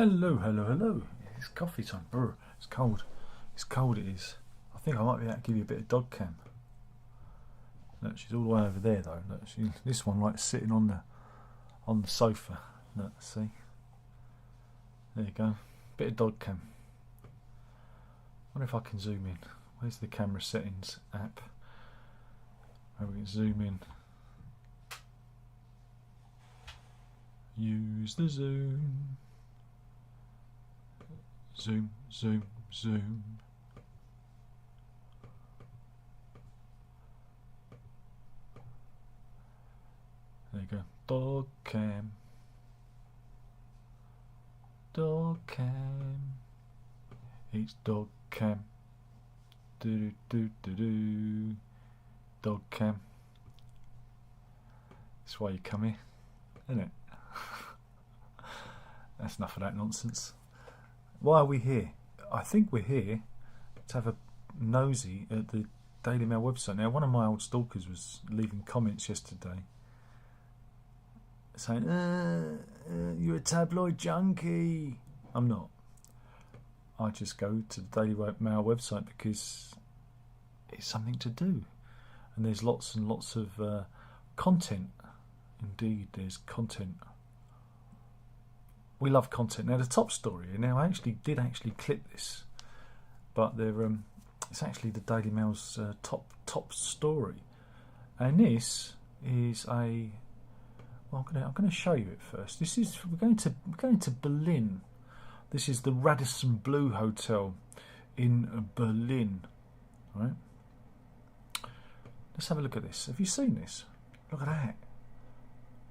Hello, hello, hello. It's coffee time. Brr. It's cold. It's cold, it is. I think I might be able to give you a bit of dog cam. Look, she's all the way over there though. Look, this one like sitting on the sofa. Look, see? There you go. Bit of dog cam. Wonder if I can zoom in. Where's the camera settings app? Maybe we can zoom in. Use the zoom. Zoom, zoom, zoom. There you go. Dog cam. Dog cam. It's dog cam. Do do do do. Dog cam. That's why you come here, isn't it? That's enough of that nonsense. Why are we here? I think we're here to have a nosy at the Daily Mail website. Now, one of my old stalkers was leaving comments yesterday saying, you're a tabloid junkie. I'm not. I just go to the Daily Mail website because it's something to do. And there's lots and lots of content. Indeed, there's content. We love content. Now, the top story. Now, I did clip this, but it's actually the Daily Mail's top story, and this is a. Well, I'm going to show you it first. We're going to Berlin. This is the Radisson Blu Hotel in Berlin. Right. Let's have a look at this. Have you seen this? Look at that.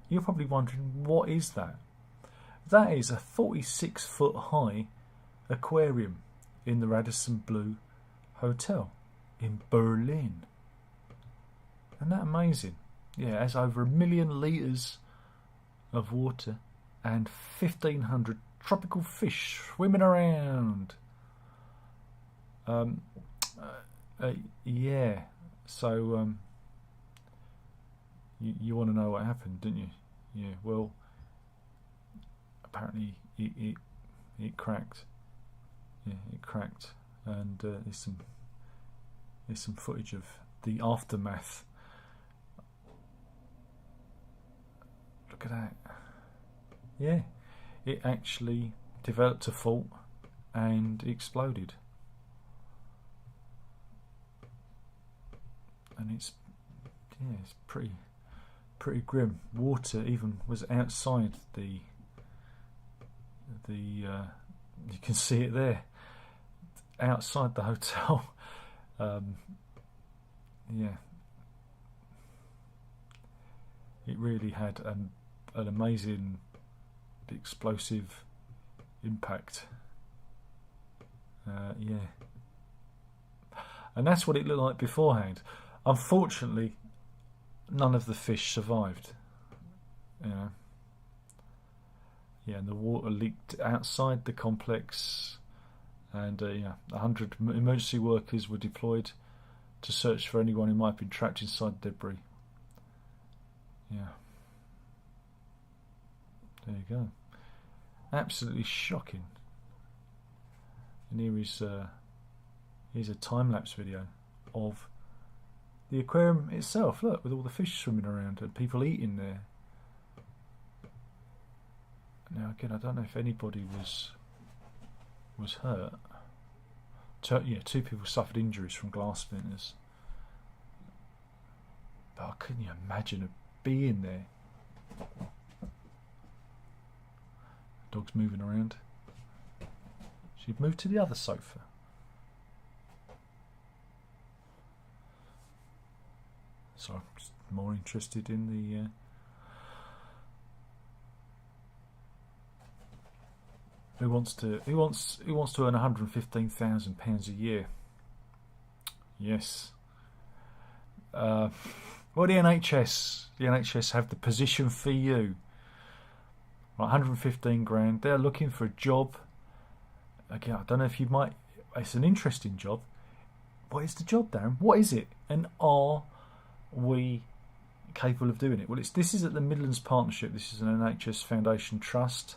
You're probably wondering, what is that? That is a 46-foot high aquarium in the Radisson Blu Hotel in Berlin. Isn't that amazing? Yeah, it has over 1 million litres of water and 1,500 tropical fish swimming around. Yeah, so you want to know what happened, didn't you? Yeah, well, apparently it cracked. Yeah, it cracked, and there's some footage of the aftermath. Look at that. Yeah, it actually developed a fault and exploded, and it's pretty grim. Water even was outside the you can see it there outside the hotel. Yeah, it really had an amazing explosive impact. Yeah, and that's what it looked like beforehand. Unfortunately, none of the fish survived. Yeah, and the water leaked outside the complex, and 100 emergency workers were deployed to search for anyone who might have been trapped inside debris. Yeah, there you go. Absolutely shocking. And here's a time-lapse video of the aquarium itself. Look, with all the fish swimming around and people eating there. Now again, I don't know if anybody was hurt. Two people suffered injuries from glass splinters. But couldn't you imagine a being there? Dog's moving around. She'd moved to the other sofa. So I'm just more interested in the. Who wants to earn £115,000 a year? Yes. Well, the NHS have the position for you. Right, 115 grand. They're looking for a job. Again, I don't know if you might. It's an interesting job. What is the job, Darren? What is it? And are we capable of doing it? Well, this is at the Midlands Partnership. This is an NHS Foundation Trust.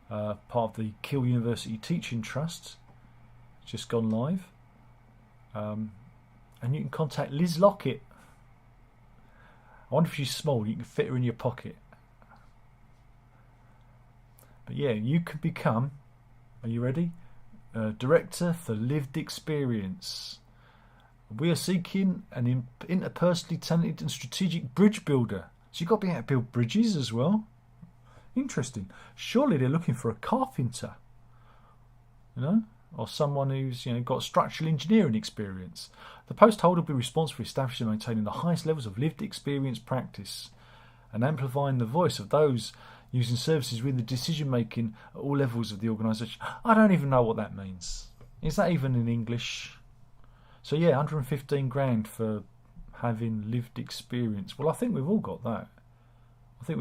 part of the Keele University Teaching Trust. It's just gone live. And you can contact Liz Lockett. I wonder if she's small, you can fit her in your pocket. But yeah, you could become, are you ready? Director for Lived Experience. We are seeking an interpersonally talented and strategic bridge builder. So you've got to be able to build bridges as well. Interesting. Surely they're looking for a carpenter, or someone who's got structural engineering experience. The post holder will be responsible for establishing and maintaining the highest levels of lived experience practice and amplifying the voice of those using services within the decision making at all levels of the organisation. I don't even know what that means. Is that even in English? So yeah, 115 grand for having lived experience. Well, I think we've all got that. Yeah.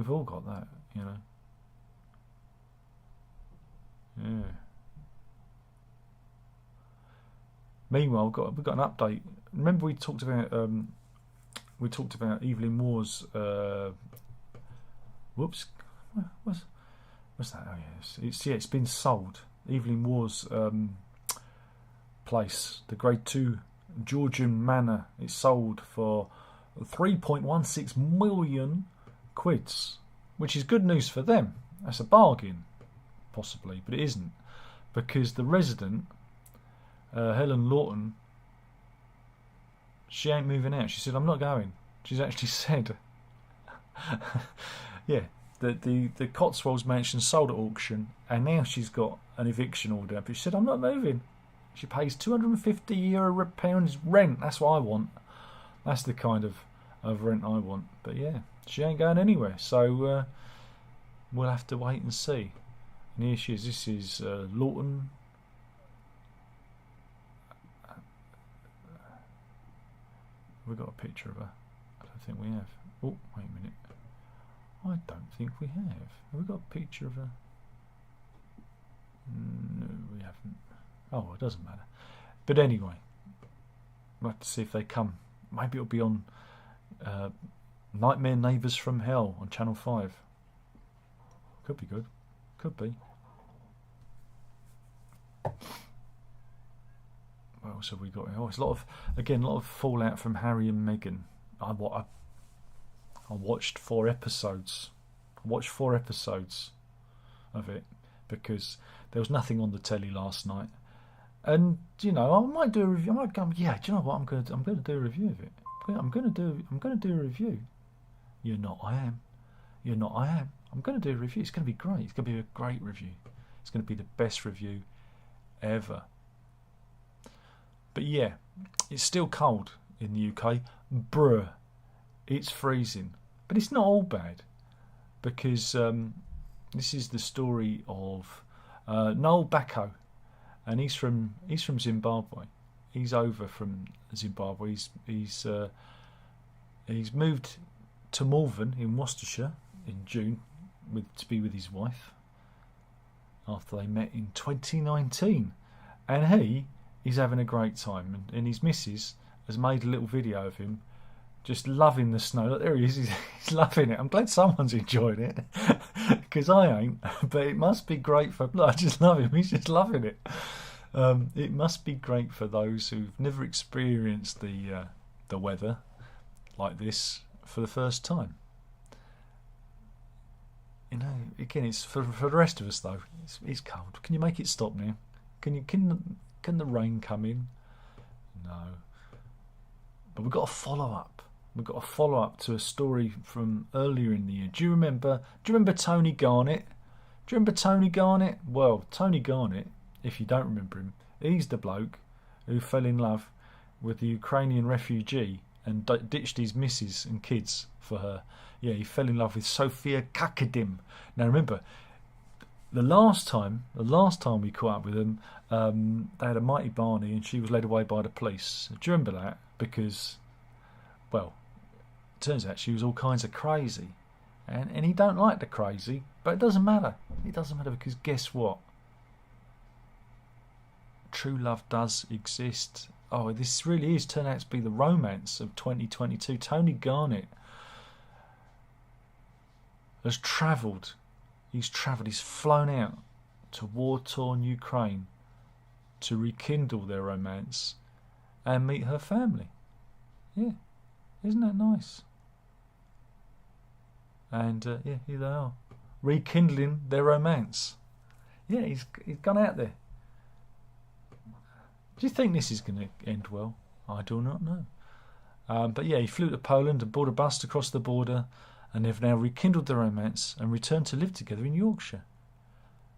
Meanwhile, we've got an update. Remember we talked about Evelyn Moore's. Whoops, what's that? Oh yes, it's been sold. Evelyn Moore's place, the Grade 2 Georgian Manor. It's sold for 3.16 million quids, which is good news for them. That's a bargain, possibly, but it isn't, because the resident, Helen Lawton, she ain't moving out. She said, I'm not going. She's actually said, yeah, the Cotswolds mansion sold at auction, and now she's got an eviction order, but she said, I'm not moving. She pays £250 rent. That's what I want. That's the kind of rent I want. But yeah, she ain't going anywhere, so we'll have to wait and see. And here she is. This is Lawton. We've got a picture of her. I don't think we have. Oh, wait a minute. I don't think we have. Have we got a picture of her? No, we haven't. Oh, it doesn't matter. But anyway, we'll have to see if they come. Maybe it'll be on Nightmare Neighbours from Hell on Channel 5. Could be good. Could be. What else have we got? Oh, it's a lot of fallout from Harry and Meghan. I watched 4 episodes. Of it because there was nothing on the telly last night. And I might do a review. I might go, yeah, do you know what? I'm going to do a review of it. I'm going to do a review. You're not. I am. I'm going to do a review. It's going to be great. It's going to be a great review. It's going to be the best review ever. But yeah, it's still cold in the UK. Bruh, it's freezing. But it's not all bad, because this is the story of Noel Bacco. And he's from Zimbabwe. He's over from Zimbabwe. He's moved to Malvern in Worcestershire in June to be with his wife after they met in 2019, and he's having a great time. And his missus has made a little video of him just loving the snow. Look, there he is. He's loving it. I'm glad someone's enjoying it, because I ain't. But it must be great for... Look, I just love him. He's just loving it. It must be great for those who've never experienced the weather like this for the first time. Again, it's for the rest of us though. It's cold. Can you make it stop now? Can the rain come in? No. But we've got a follow up. We've got a follow up to a story from earlier in the year. Do you remember Tony Garnett? Do you remember Tony Garnett? Well, Tony Garnett, if you don't remember him, he's the bloke who fell in love with the Ukrainian refugee and ditched his missus and kids for her. Yeah, he fell in love with Sofia Kakadim. Now remember, the last time we caught up with them, they had a mighty Barney and she was led away by the police. Do you remember that? Because, well, it turns out she was all kinds of crazy. And he don't like the crazy, but it doesn't matter. It doesn't matter, because guess what? True love does exist. Oh, this really is turned out to be the romance of 2022. Tony Garnett has travelled. He's flown out to war-torn Ukraine to rekindle their romance and meet her family. Yeah, isn't that nice? And yeah, here they are, rekindling their romance. Yeah, he's gone out there. Do you think this is going to end well? I do not know. But yeah, he flew to Poland and bought a bus across the border, and they've now rekindled their romance and returned to live together in Yorkshire.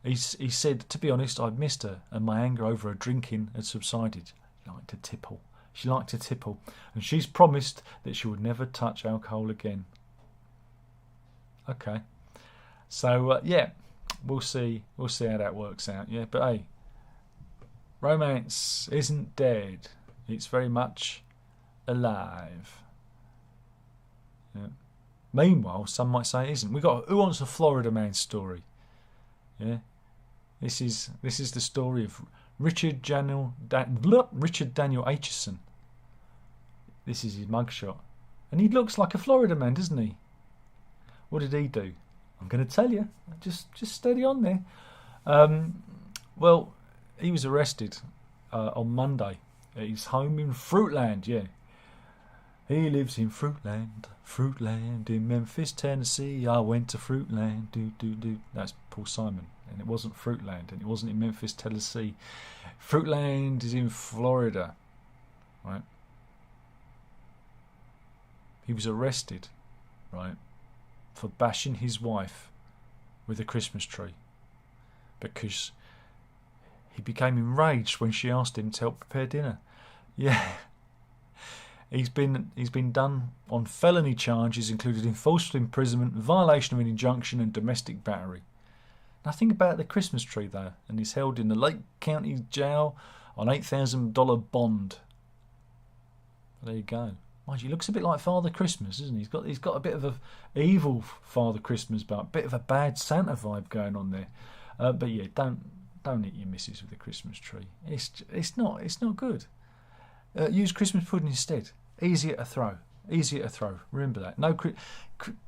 He said, to be honest, I'd missed her, and my anger over her drinking had subsided. She liked to tipple. She liked to tipple, and she's promised that she would never touch alcohol again. Okay, so yeah, we'll see how that works out. Yeah, but hey, romance isn't dead; it's very much alive. Yeah. Meanwhile, some might say it isn't. We got Who Wants a Florida Man story. Yeah, this is the story of Richard Daniel Aitchison. This is his mugshot, and he looks like a Florida man, doesn't he? What did he do? I'm going to tell you. Just steady on there. Well, he was arrested on Monday at his home in Fruitland. Yeah, he lives in Fruitland in Memphis, Tennessee. I went to Fruitland. Do. That's Paul Simon, and it wasn't Fruitland, and it wasn't in Memphis, Tennessee. Fruitland is in Florida, right? He was arrested, right, for bashing his wife with a Christmas tree because he became enraged when she asked him to help prepare dinner. Yeah, he's been done on felony charges including false imprisonment, violation of an injunction, and domestic battery. Nothing about the Christmas tree though, and he's held in the Lake County Jail on $8,000 bond. There you go. Mind you, he looks a bit like Father Christmas, isn't he? He's got a bit of a evil Father Christmas, but a bit of a bad Santa vibe going on there. But yeah, don't hit your missus with a Christmas tree. It's not good. Use Christmas pudding instead. Easier to throw. Remember that. No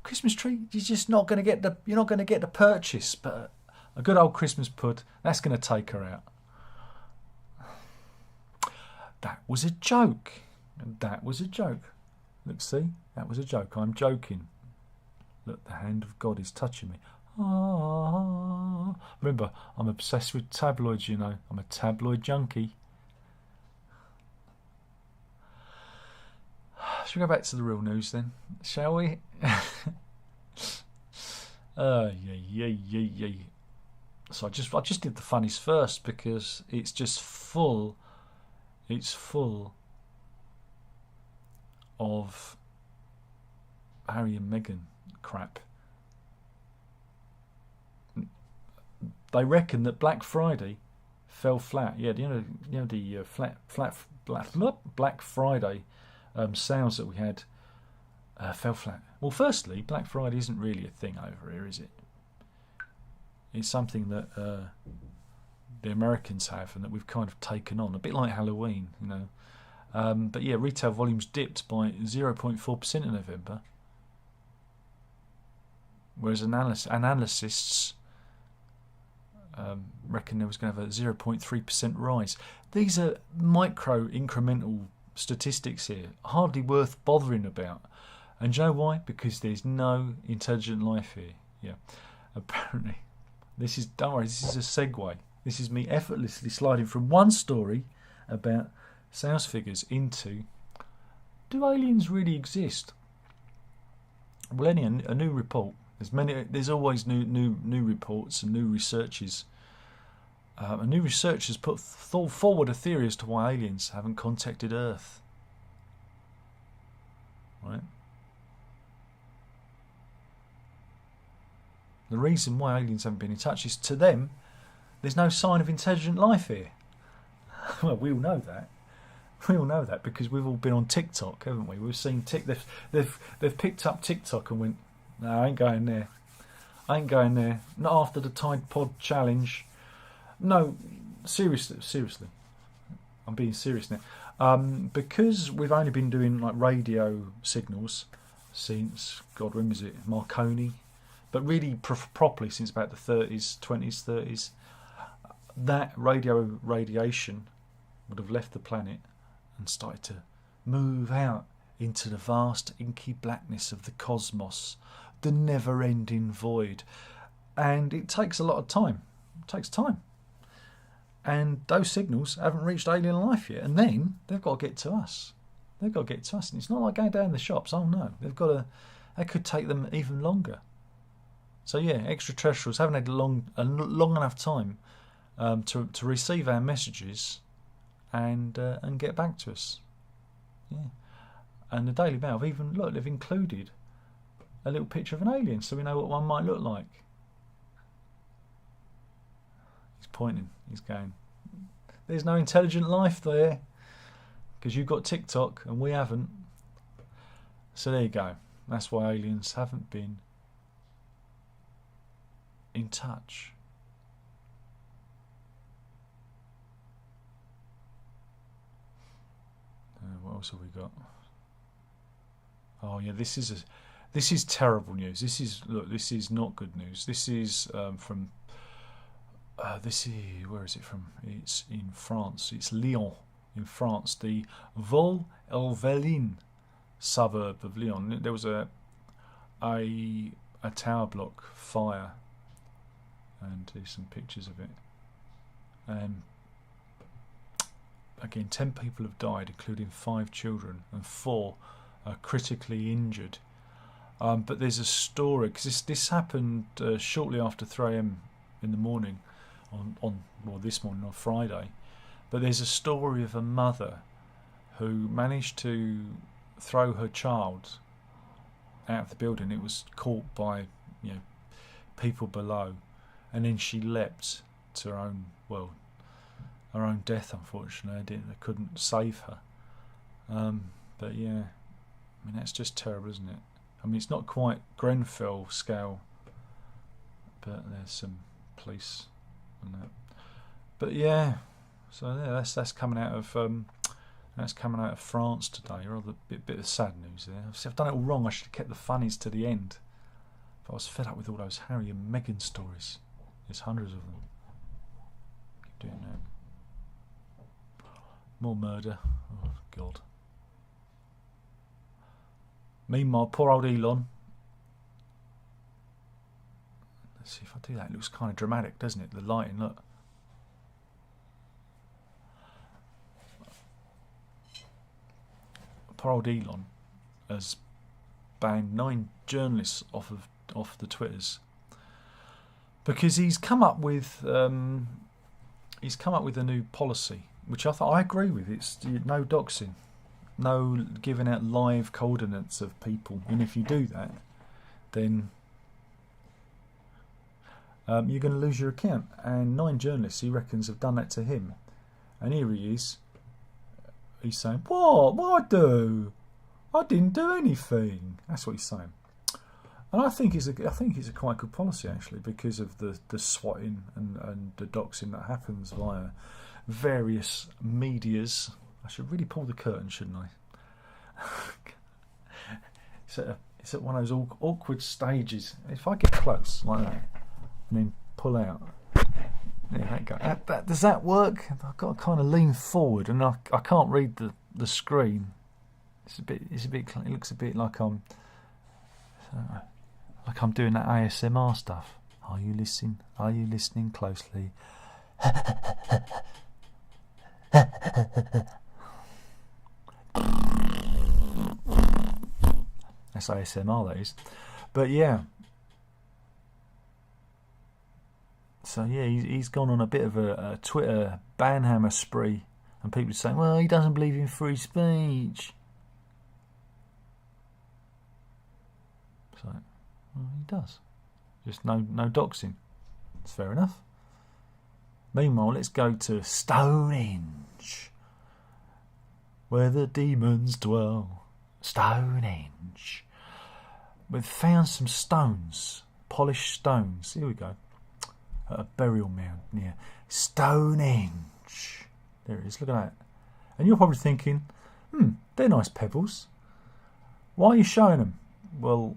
Christmas tree. You're not going to get the purchase, but a good old Christmas pud, that's going to take her out. That was a joke. Look, see? That was a joke. I'm joking. Look, the hand of God is touching me. Ah. Remember, I'm obsessed with tabloids, you know. I'm a tabloid junkie. Shall we go back to the real news then? Shall we? Yeah. So I just did the funnies first because it's just full. It's full of Harry and Meghan crap. They reckon that Black Friday fell flat. Yeah, the Black Friday sales that we had fell flat. Well, firstly, Black Friday isn't really a thing over here, is it? It's something that the Americans have and that we've kind of taken on, a bit like Halloween, you know. But yeah, retail volumes dipped by 0.4% in November, whereas analysts reckon there was going to have a 0.3% rise. These are micro incremental statistics here, hardly worth bothering about. And do you know why? Because there's no intelligent life here. Yeah, apparently. Don't worry, this is a segue. This is me effortlessly sliding from one story about sales figures into, do aliens really exist? Well, a new report. There's always new reports and new researches. A new research has put forward a theory as to why aliens haven't contacted Earth. Right. The reason why aliens haven't been in touch is, to them, there's no sign of intelligent life here. Well, we all know that. We all know that because we've all been on TikTok, haven't we? We've seen they've picked up TikTok and went, no, I ain't going there. Not after the Tide Pod challenge. No, seriously. I'm being serious now. Because we've only been doing like radio signals since, God, when was it? Marconi. But really properly since about the 20s, 30s. that radiation would have left the planet and started to move out into the vast inky blackness of the cosmos, the never-ending void. And it takes a lot of time. It takes time. And those signals haven't reached alien life yet. And then they've got to get to us. They've got to get to us. And it's not like going down the shops. Oh no. That could take them even longer. So yeah, extraterrestrials haven't had a long enough time to receive our messages and get back to us. Yeah. And the Daily Mail they've included a little picture of an alien so we know what one might look like. He's pointing, he's going, there's no intelligent life there because you've got TikTok and we haven't. So there you go. That's why aliens haven't been in touch. What else have we got? Oh yeah, this is terrible news. This is not good news. This is from where is it from? It's in France. It's Lyon in France, the Vaux-en-Velin suburb of Lyon. There was a tower block fire, and there's some pictures of it. Again, 10 people have died, including 5 children, and 4 are critically injured. But there's a story, because this happened shortly after 3 a.m. in the morning, this morning on Friday. But there's a story of a mother who managed to throw her child out of the building. It was caught by people below, and then she leapt to her own death. Unfortunately, they couldn't save her. But yeah, I mean that's just terrible, isn't it? I mean it's not quite Grenfell scale, but there's some police and that. But yeah, so yeah, that's coming out of France today. Rather bit of sad news there. I've done it all wrong. I should have kept the funnies to the end. But I was fed up with all those Harry and Meghan stories. There's hundreds of them. Keep doing that. More murder. Oh God. Meanwhile, poor old Elon. Let's see if I do that. It looks kind of dramatic, doesn't it? The lighting, look. Poor old Elon has banned 9 journalists off the Twitters because he's come up with a new policy, which I agree with. It's no doxing, no giving out live coordinates of people, and if you do that, then you're going to lose your account. And 9 journalists, he reckons, have done that to him, and here he is. He's saying, "What? What I do? I didn't do anything." That's what he's saying, and I think it's a quite good policy actually, because of the swatting and the doxing that happens via various medias. I should really pull the curtain, shouldn't I? It's at one of those awkward stages. If I get close like that and then pull out. Yeah, that go. Does that work? I've got to kind of lean forward, and I can't read the screen. It looks a bit like I'm doing that ASMR stuff. Are you listening? Are you listening closely? That's ASMR, that is. But yeah. So yeah, he's gone on a bit of a Twitter banhammer spree, and people are saying, well, he doesn't believe in free speech. So, well, he does. Just no doxing. It's fair enough. Meanwhile, let's go to Stonehenge, where the demons dwell. Stonehenge. We've found some stones, polished stones. Here we go. At a burial mound near Stonehenge. There it is, look at that. And you're probably thinking, they're nice pebbles. Why are you showing them? Well,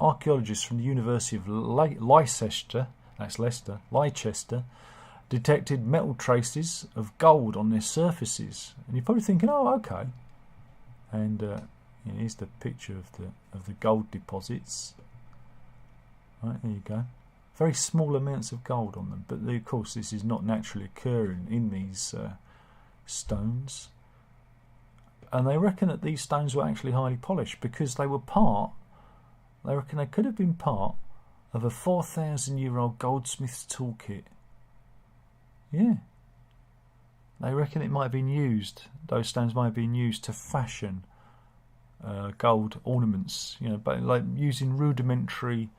archaeologists from the University of Leicester, that's Leicester, detected metal traces of gold on their surfaces. And you're probably thinking, oh, okay. And here's the picture of the gold deposits. Right, there you go. Very small amounts of gold on them, but of course this is not naturally occurring in these stones. And they reckon that these stones were actually highly polished because they were they reckon they could have been part of a 4,000-year-old goldsmith's toolkit. Yeah. They reckon it might have been used, those stones might have been used to fashion gold ornaments, but like using rudimentary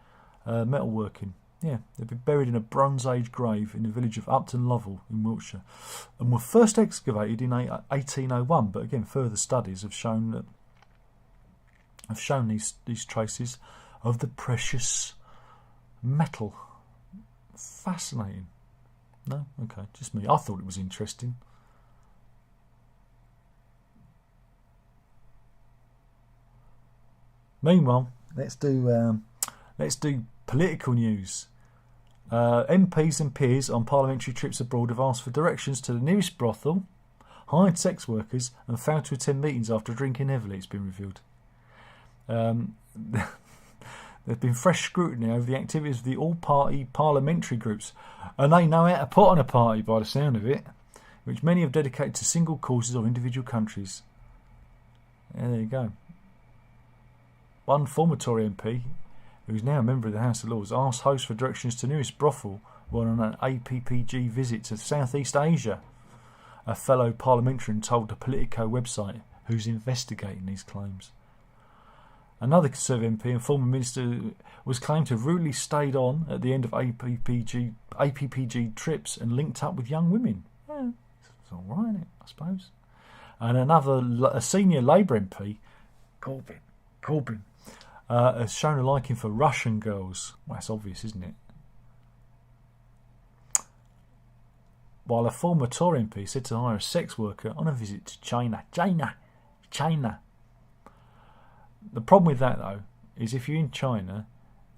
metalworking. Yeah, they've been buried in a Bronze Age grave in the village of Upton Lovell in Wiltshire, and were first excavated in 1801. But again, further studies have shown these traces of the precious metal. Fascinating. No, okay, just me. I thought it was interesting. Meanwhile, let's do political news. MPs and peers on parliamentary trips abroad have asked for directions to the nearest brothel, hired sex workers, and failed to attend meetings after drinking heavily, it's been revealed. There's been fresh scrutiny over the activities of the all-party parliamentary groups, and they know how to put on a party by the sound of it, which many have dedicated to single causes or individual countries. Yeah, there you go. One former Tory MP, who's now a member of the House of Lords, asked hosts for directions to nearest brothel while on an APPG visit to Southeast Asia. A fellow parliamentarian told the Politico website, who's investigating these claims. Another Conservative MP and former minister was claimed to have rudely stayed on at the end of APPG trips and linked up with young women. Yeah, it's all right, isn't it, I suppose. And a senior Labour MP, Corbyn, has shown a liking for Russian girls. Well, that's obvious, isn't it? While a former Tory MP said to hire a sex worker on a visit to China. China. The problem with that, though, is if you're in China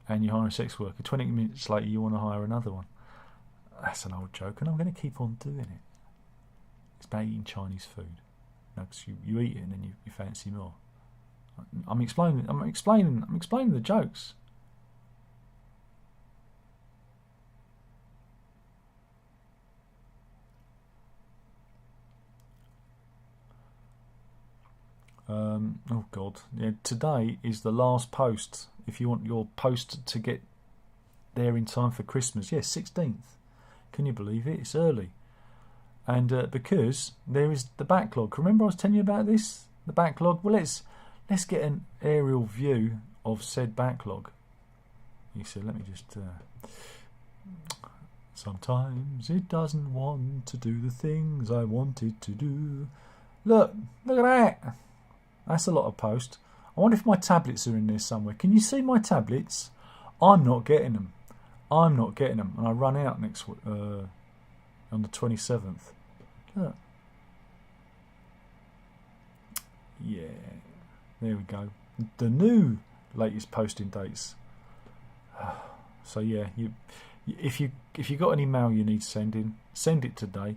and you hire a sex worker, 20 minutes later you want to hire another one. That's an old joke, and I'm going to keep on doing it. It's about eating Chinese food. Because you eat it and then you fancy more. I'm explaining the jokes. Oh God! Yeah, today is the last post. If you want your post to get there in time for Christmas, 16th. Can you believe it? It's early, and because there is the backlog. Remember I was telling you about this? The backlog. Well, let's get an aerial view of said backlog. You see, let me just. Sometimes it doesn't want to do the things I want it to do. Look at that. That's a lot of post. I wonder if my tablets are in there somewhere. Can you see my tablets? I'm not getting them. And I run out next on the 27th. Look. Yeah. There we go. The new latest posting dates. So yeah, if you got any mail you need sending, send it today,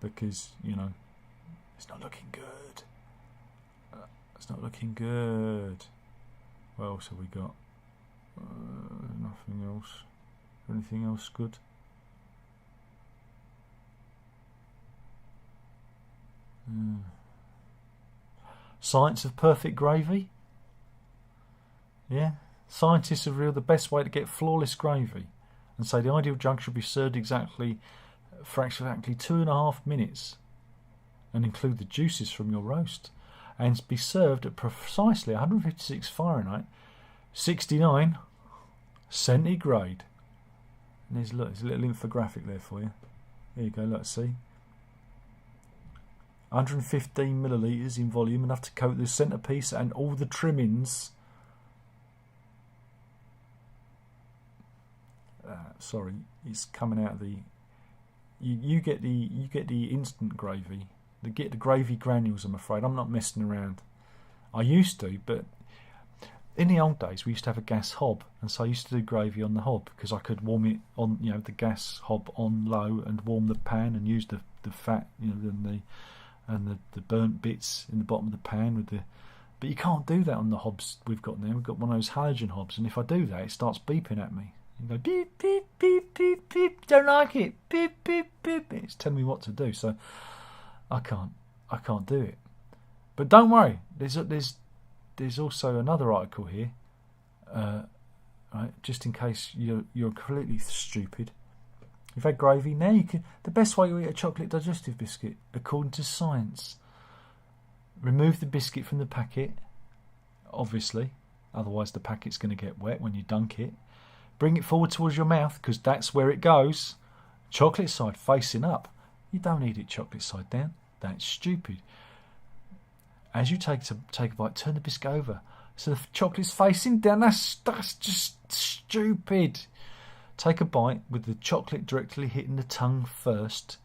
because it's not looking good. It's not looking good. What else have we got? Nothing else. Anything else good? Science of perfect gravy? Yeah. Scientists have revealed the best way to get flawless gravy, and say the ideal jug should be served for exactly 2.5 minutes, and include the juices from your roast, and be served at precisely 156 Fahrenheit, 69 centigrade. And there's a little infographic there for you. There you go. Let's see. 115 millilitres in volume, enough to coat the centrepiece and all the trimmings. Sorry, it's coming out of the. You get the instant gravy. Get the gravy granules. I'm afraid I'm not messing around. I used to, but in the old days we used to have a gas hob, and so I used to do gravy on the hob because I could warm it on, the gas hob on low and warm the pan and use the fat, and the burnt bits in the bottom of the pan with the. But you can't do that on the hobs we've got now. We've got one of those halogen hobs, and if I do that, it starts beeping at me. You go beep beep beep beep beep. Don't like it. Beep beep beep. It's telling me what to do, so I can't do it. But don't worry. There's also another article here, right? Just in case you're completely stupid. You've had gravy. Now you can. The best way to eat a chocolate digestive biscuit, according to science. Remove the biscuit from the packet, obviously, otherwise the packet's going to get wet when you dunk it. Bring it forward towards your mouth because that's where it goes. Chocolate side facing up. You don't eat it chocolate side down. That's stupid. As you take a bite, turn the biscuit over so the chocolate's facing down. That's just stupid. Take a bite with the chocolate directly hitting the tongue first.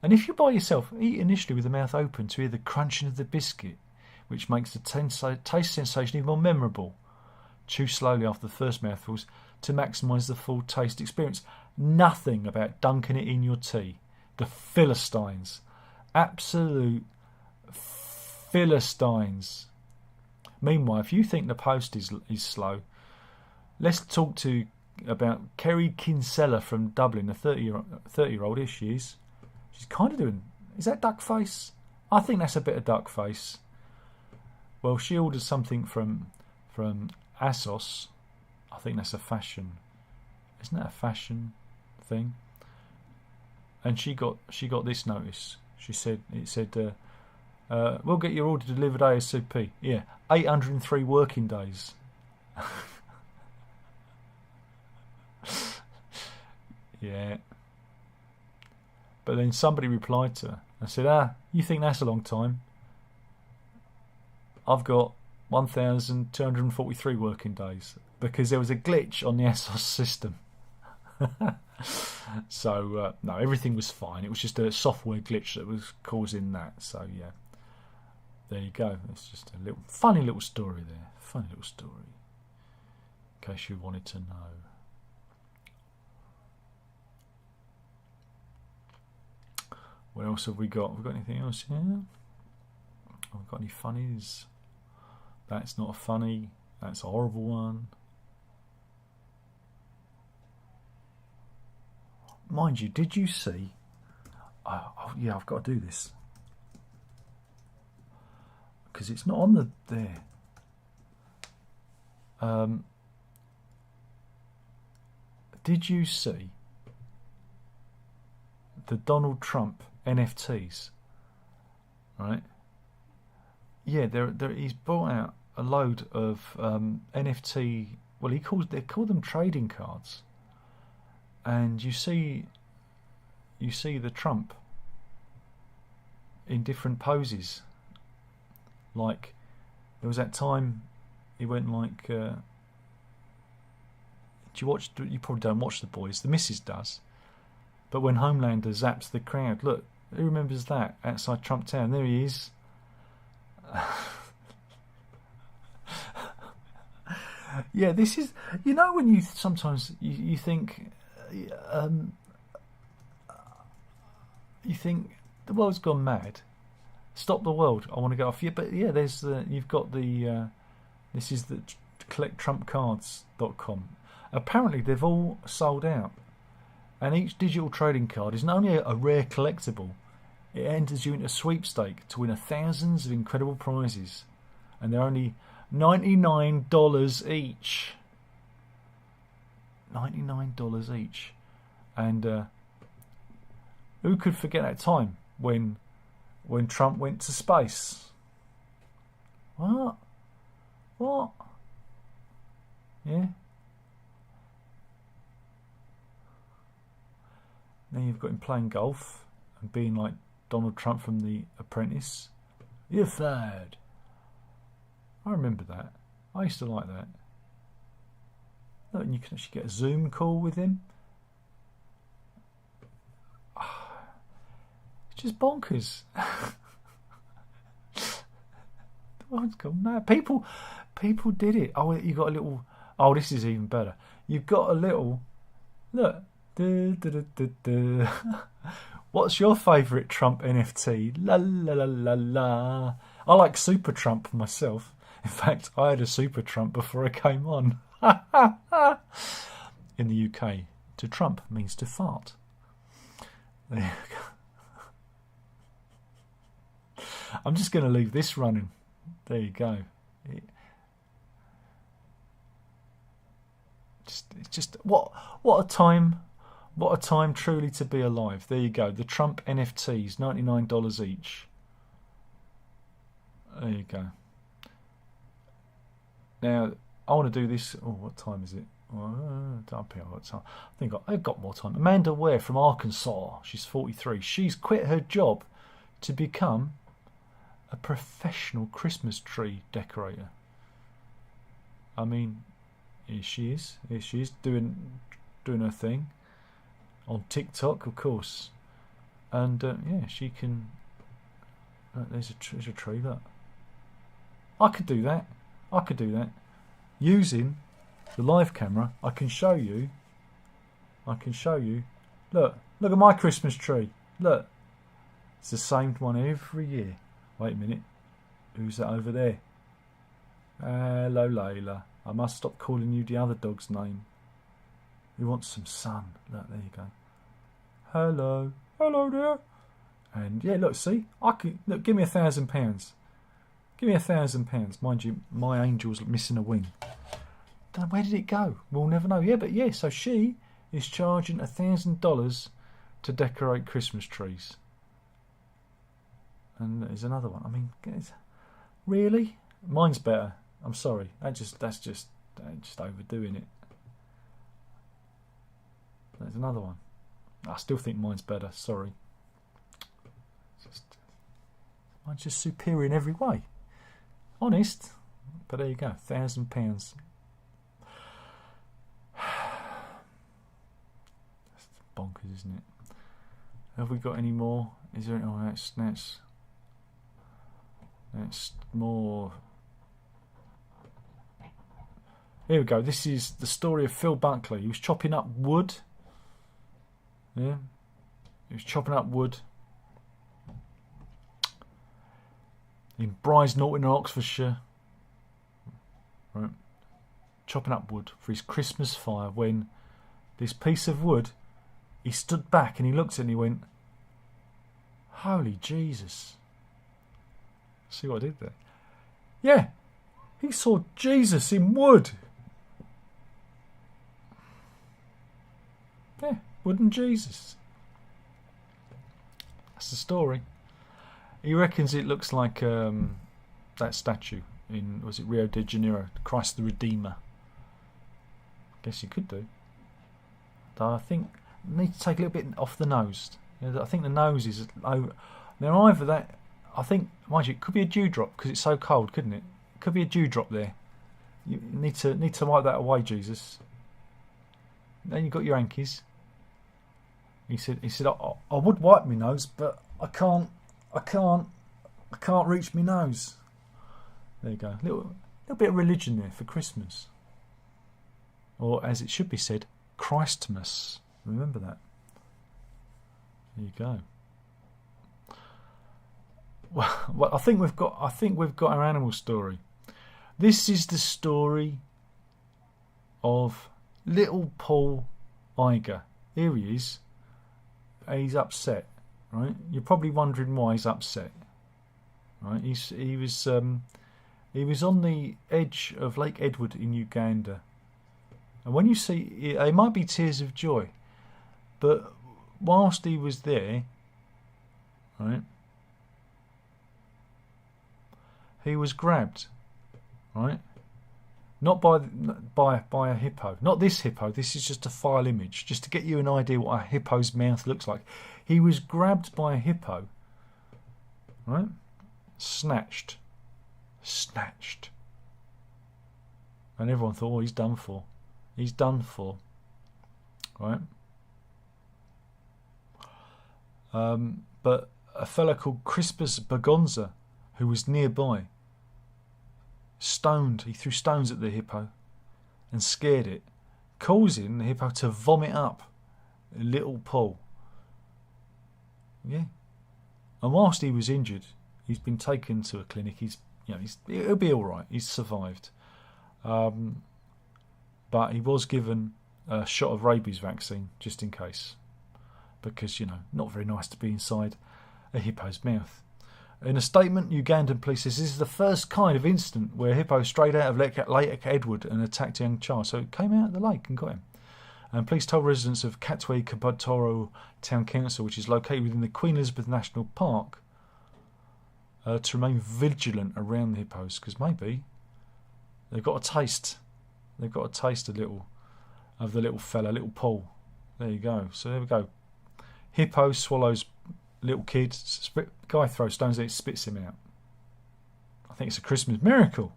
And if you're by yourself, eat initially with the mouth open to hear the crunching of the biscuit, which makes the taste sensation even more memorable. Chew slowly after the first mouthfuls to maximise the full taste experience. Nothing about dunking it in your tea. The Philistines. Absolute Philistines. Meanwhile, if you think the post is slow, let's talk about Kerry Kinsella from Dublin, a 30-year-old. Here she is. She's kind of doing... Is that duck face? I think that's a bit of duck face. Well, she ordered something from ASOS. I think that's a fashion... Isn't that a fashion thing? And she got this notice. It said, we'll get your order delivered ASAP. Yeah, 803 working days. Yeah. But then somebody replied to her and said, you think that's a long time? I've got 1,243 working days because there was a glitch on the ASOS system. So, no, everything was fine. It was just a software glitch that was causing that. So, yeah, there you go. It's just a funny little story there. Funny little story. In case you wanted to know. What else have we got? Have we got anything else here? Have we got any funnies? That's not a funny. That's a horrible one. Mind you, did you see? Yeah, I've got to do this because it's not on there. Did you see the Donald Trump NFTs? Right? Yeah, he's brought out a load of NFT. Well, they call them trading cards, and you see the Trump in different poses. Like there was that time he went like. Do you watch? You probably don't watch The Boys. The missus does. But when Homelander zaps the crowd, look, who remembers that outside Trump Town? There he is. Yeah, this is... You know when you sometimes you think... you think the world's gone mad. Stop the world. I want to go off. Yeah, but yeah, there's you've got the... this is the collecttrumpcards.com. Apparently they've all sold out. And each digital trading card is not only a rare collectible, it enters you into a sweepstake to win thousands of incredible prizes. And they're only $99 each. $99 each. And who could forget that time when Trump went to space? What? Yeah. Then you've got him playing golf and being like Donald Trump from The Apprentice. You're fired. I remember that. I used to like that. Look, and you can actually get a Zoom call with him. It's just bonkers. What's called? No, people did it. Oh, you got a little. Oh, this is even better. You've got a little. Look. What's your favourite Trump NFT? La la la la la. I like Super Trump myself. In fact, I had a Super Trump before I came on. In the UK, to Trump means to fart. There you go. I'm just going to leave this running. There you go. It's just what a time. What a time truly to be alive. There you go. The Trump NFTs, $99 each. There you go. Now, I want to do this. Oh, what time is it? Don't care what time. I think I've got more time. Amanda Ware from Arkansas. She's 43. She's quit her job to become a professional Christmas tree decorator. I mean, here she is. Here she is doing her thing. On TikTok, of course, and yeah, she can. There's a tree. Look, I could do that. Using the live camera. I can show you. Look at my Christmas tree. Look, it's the same one every year. Wait a minute, who's that over there? Hello, Layla. I must stop calling you the other dog's name. Who wants some sun? Look, there you go. Hello there. And yeah, look, see, I could look. Give me £1,000. Give me £1,000. Mind you, my angel's missing a wing. Don't know, where did it go? We'll never know. Yeah, but yeah. So she is charging $1,000 to decorate Christmas trees. And there's another one. I mean, really? Mine's better. I'm sorry. That's just overdoing it. There's another one. I still think mine's better. Sorry. Mine's just superior in every way. Honest. But there you go. £1,000. That's bonkers, isn't it? Have we got any more? Is there? Oh, that's more. Here we go. This is the story of Phil Buckley. He was chopping up wood. Yeah, he was chopping up wood in Brize Norton in Oxfordshire. Right, chopping up wood for his Christmas fire. When this piece of wood, he stood back and he looked at it and he went, "Holy Jesus!" See what I did there? Yeah, he saw Jesus in wood. Yeah. Wooden Jesus. That's the story. He reckons it looks like that statue in, was it Rio de Janeiro, Christ the Redeemer. Guess you could do. Though I think I need to take a little bit off the nose. I think the nose is over. Now either that, I think, mind you, it could be a dewdrop because it's so cold, couldn't it? It could be a dewdrop there. You need to wipe that away, Jesus. Then you've got your hankies. He said, I would wipe my nose, but I can't reach my nose. There you go. A little bit of religion there for Christmas. Or as it should be said, Christmas. Remember that. There you go. Well, I think we've got our animal story. This is the story of little Paul Iger. Here he is. He's upset, right? You're probably wondering why he's upset, right? He was on the edge of Lake Edward in Uganda, and when you see, they might be tears of joy, but whilst he was there, right, he was grabbed, right? Not by a hippo. Not this hippo. This is just a file image, just to get you an idea what a hippo's mouth looks like. He was grabbed by a hippo, right? Snatched. And everyone thought, oh, he's done for. He's done for, right? But a fellow called Crispus Bergonza, who was nearby, He threw stones at the hippo and scared it, causing the hippo to vomit up a little pool. Yeah. And whilst he was injured, he's been taken to a clinic. He'll be all right. He's survived. But he was given a shot of rabies vaccine just in case, because not very nice to be inside a hippo's mouth. In a statement, Ugandan police says this is the first kind of incident where a hippo strayed out of Lake Edward and attacked a young child. So it came out of the lake and got him. And police told residents of Katwe Kabatoro Town Council, which is located within the Queen Elizabeth National Park, to remain vigilant around the hippos, because maybe they've got a taste. They've got a taste a little of the little fella, little Paul. There you go. So there we go. Hippo swallows little kid. Guy throws stones at it, spits him out. I think it's a Christmas miracle,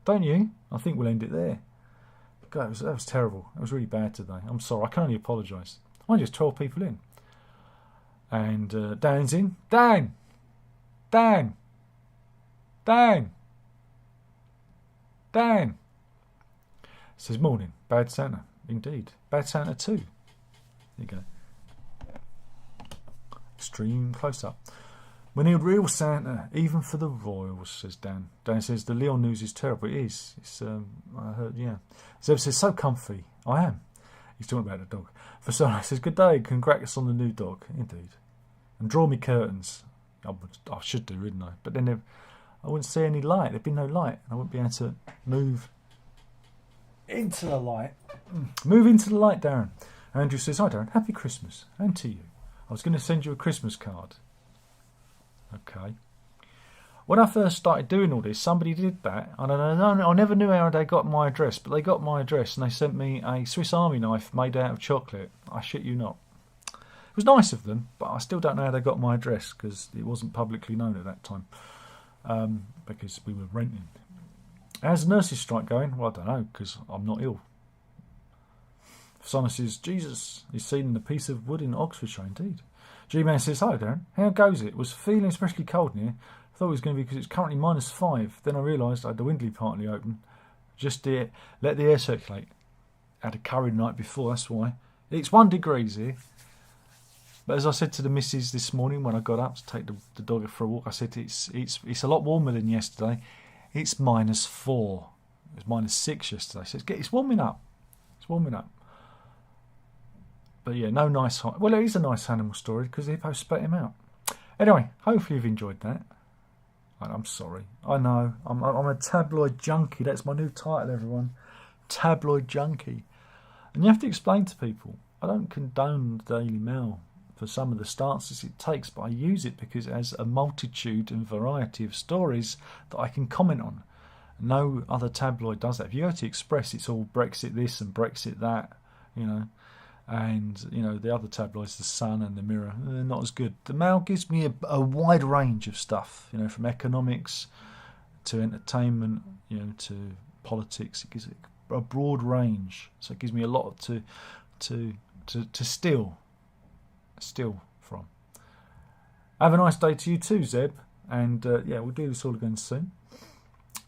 don't you? I think we'll end it there. God, that was terrible. It was really bad today. I'm sorry. I can only apologise. I just 12 people in. And Dan's in. Dan! Says, morning. Bad Santa. Indeed. Bad Santa 2. There you go. Extreme close up. We need real Santa, even for the royals, says Dan. Dan says the Leon news is terrible. It is. It's I heard, yeah. Zeb says, so comfy. I am. He's talking about the dog. Fasana says, good day, congrats on the new dog. Indeed. And draw me curtains. I should do, wouldn't I? But then I wouldn't see any light. There'd be no light. I wouldn't be able to move into the light. Move into the light, Darren. Andrew says, hi Darren, happy Christmas. And to you. I was going to send you a Christmas card. Okay. When I first started doing all this, somebody did that. And I never knew how they got my address, but they got my address and they sent me a Swiss Army knife made out of chocolate. I shit you not. It was nice of them, but I still don't know how they got my address because it wasn't publicly known at that time, because we were renting. How's the nurses' strike going? Well, I don't know, because I'm not ill. Fasana says, Jesus is seen in a piece of wood in Oxfordshire, indeed. G-Man says, hi Darren, how goes it? Was feeling especially cold in here. I thought it was going to be because it's currently -5. Then I realised I had the window partly open. Just let the air circulate. Had a curry the night before, that's why. It's 1 degree here. But as I said to the missus this morning when I got up to take the dog for a walk, I said it's a lot warmer than yesterday. It's -4. It was -6 yesterday. So it's warming up. It's warming up. But yeah, no nice... Well, it is a nice animal story because the hippo spat him out. Anyway, hopefully you've enjoyed that. I'm sorry. I know. I'm a tabloid junkie. That's my new title, everyone. Tabloid junkie. And you have to explain to people, I don't condone the Daily Mail for some of the stances it takes, but I use it because it has a multitude and variety of stories that I can comment on. No other tabloid does that. If you go to Express, it's all Brexit this and Brexit that, and the other tabloids, the Sun and the Mirror, they're not as good. The Mail gives me a wide range of stuff, from economics to entertainment, to politics. It gives it a broad range, so it gives me a lot to steal from. Have a nice day to you too, Zeb, and we'll do this all again soon.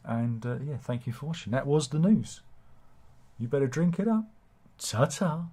And thank you for watching. That was the news. You better drink it up. Ta-ta.